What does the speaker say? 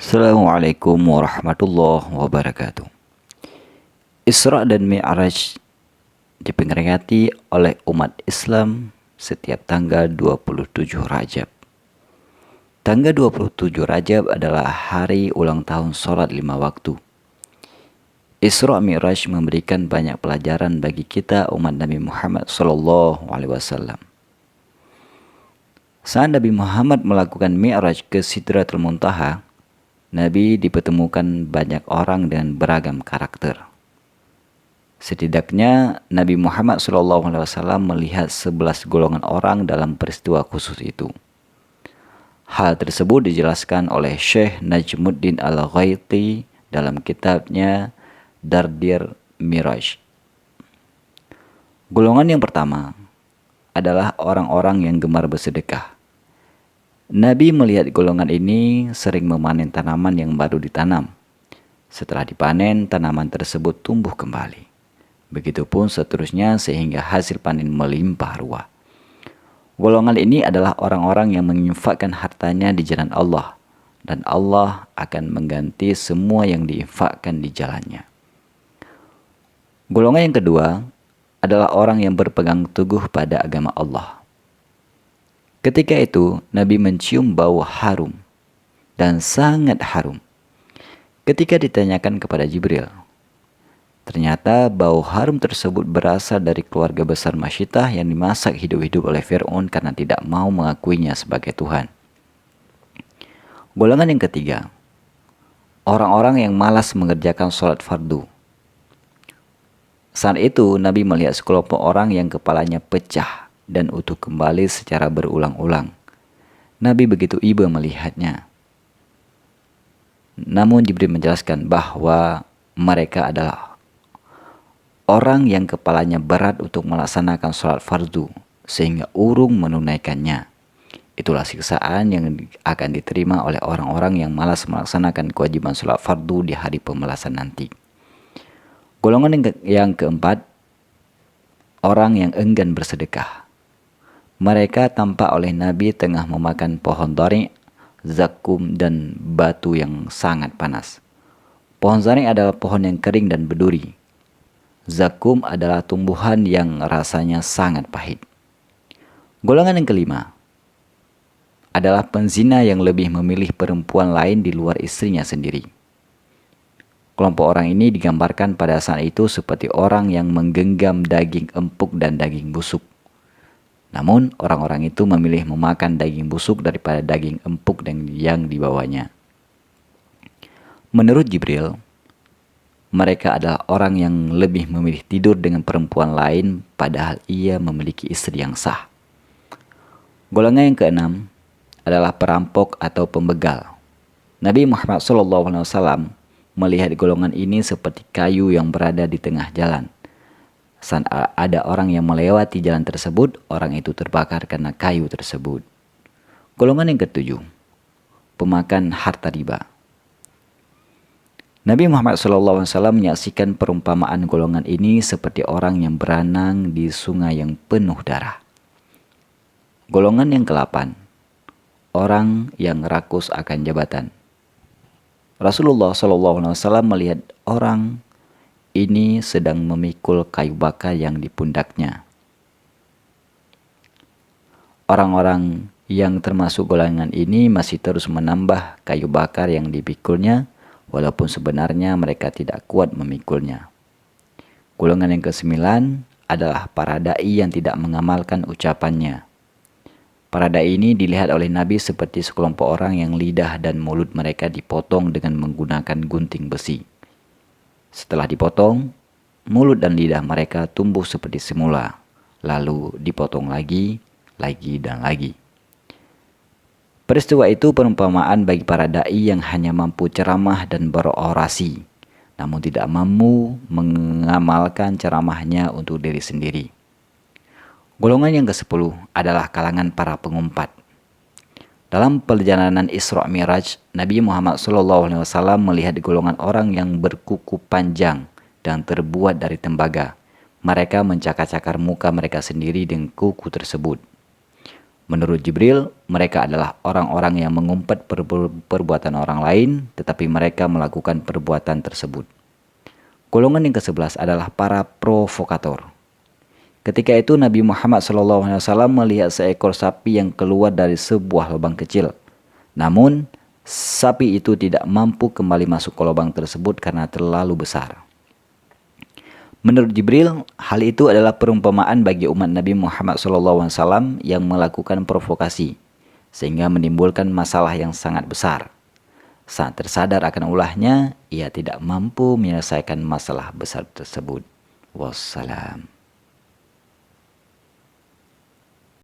Assalamualaikum warahmatullahi wabarakatuh. Isra dan Mi'raj diperingati oleh umat Islam setiap tanggal 27 Rajab. Tanggal 27 Rajab adalah hari ulang tahun sholat 5 waktu. Isra Mi'raj memberikan banyak pelajaran bagi kita umat Nabi Muhammad SAW. Saat Nabi Muhammad melakukan Mi'raj ke Sidratul Muntaha, Nabi dipertemukan banyak orang dengan beragam karakter. Setidaknya Nabi Muhammad SAW melihat 11 golongan orang dalam peristiwa khusus itu. Hal tersebut dijelaskan oleh Syekh Najmuddin Al-Ghaiti dalam kitabnya Dardir Miraj. Golongan yang pertama adalah orang-orang yang gemar bersedekah. Nabi melihat golongan ini sering memanen tanaman yang baru ditanam. Setelah dipanen, tanaman tersebut tumbuh kembali. Begitupun seterusnya sehingga hasil panen melimpah ruah. Golongan ini adalah orang-orang yang menginfakkan hartanya di jalan Allah, dan Allah akan mengganti semua yang diinfakkan di jalannya. Golongan yang kedua adalah orang yang berpegang teguh pada agama Allah. Ketika itu, Nabi mencium bau harum dan sangat harum. Ketika ditanyakan kepada Jibril, ternyata bau harum tersebut berasal dari keluarga besar Masyitah yang dimasak hidup-hidup oleh Fir'aun karena tidak mau mengakuinya sebagai Tuhan. Golongan yang ketiga, orang-orang yang malas mengerjakan sholat fardu. Saat itu, Nabi melihat sekelompok orang yang kepalanya pecah dan utuh kembali secara berulang-ulang. Nabi begitu iba melihatnya. Namun Jibril menjelaskan bahwa mereka adalah orang yang kepalanya berat untuk melaksanakan sholat fardu sehingga urung menunaikannya. Itulah siksaan yang akan diterima oleh orang-orang yang malas melaksanakan kewajiban sholat fardu di hari pembalasan nanti. Golongan yang keempat, orang yang enggan bersedekah. Mereka tampak oleh Nabi tengah memakan pohon dhari, zakum, dan batu yang sangat panas. Pohon dhari adalah pohon yang kering dan berduri. Zakum adalah tumbuhan yang rasanya sangat pahit. Golongan yang kelima adalah penzina yang lebih memilih perempuan lain di luar istrinya sendiri. Kelompok orang ini digambarkan pada saat itu seperti orang yang menggenggam daging empuk dan daging busuk. Namun, orang-orang itu memilih memakan daging busuk daripada daging empuk yang dibawanya. Menurut Jibril, mereka adalah orang yang lebih memilih tidur dengan perempuan lain padahal ia memiliki istri yang sah. Golongan yang keenam adalah perampok atau pembegal. Nabi Muhammad SAW melihat golongan ini seperti kayu yang berada di tengah jalan. Saat ada orang yang melewati jalan tersebut, orang itu terbakar karena kayu tersebut. Golongan yang ketujuh, pemakan harta riba. Nabi Muhammad SAW menyaksikan perumpamaan golongan ini seperti orang yang berenang di sungai yang penuh darah. Golongan yang ke-8, orang yang rakus akan jabatan. Rasulullah SAW melihat orang ini sedang memikul kayu bakar yang di pundaknya. Orang-orang yang termasuk golongan ini masih terus menambah kayu bakar yang dipikulnya, walaupun sebenarnya mereka tidak kuat memikulnya. Golongan yang ke-9 adalah para da'i yang tidak mengamalkan ucapannya. Para da'i ini dilihat oleh Nabi seperti sekelompok orang yang lidah dan mulut mereka dipotong dengan menggunakan gunting besi. Setelah dipotong, mulut dan lidah mereka tumbuh seperti semula, lalu dipotong lagi, dan lagi. Peristiwa itu perumpamaan bagi para da'i yang hanya mampu ceramah dan berorasi, namun tidak mampu mengamalkan ceramahnya untuk diri sendiri. Golongan yang ke-10 adalah kalangan para pengumpat. Dalam perjalanan Isra Mi'raj, Nabi Muhammad SAW melihat golongan orang yang berkuku panjang dan terbuat dari tembaga. Mereka mencakar-cakar muka mereka sendiri dengan kuku tersebut. Menurut Jibril, mereka adalah orang-orang yang mengumpat perbuatan orang lain, tetapi mereka melakukan perbuatan tersebut. Golongan yang ke-11 adalah para provokator. Ketika itu Nabi Muhammad SAW melihat seekor sapi yang keluar dari sebuah lubang kecil. Namun, sapi itu tidak mampu kembali masuk ke lubang tersebut karena terlalu besar. Menurut Jibril, hal itu adalah perumpamaan bagi umat Nabi Muhammad SAW yang melakukan provokasi, sehingga menimbulkan masalah yang sangat besar. Saat tersadar akan ulahnya, ia tidak mampu menyelesaikan masalah besar tersebut. Wassalam.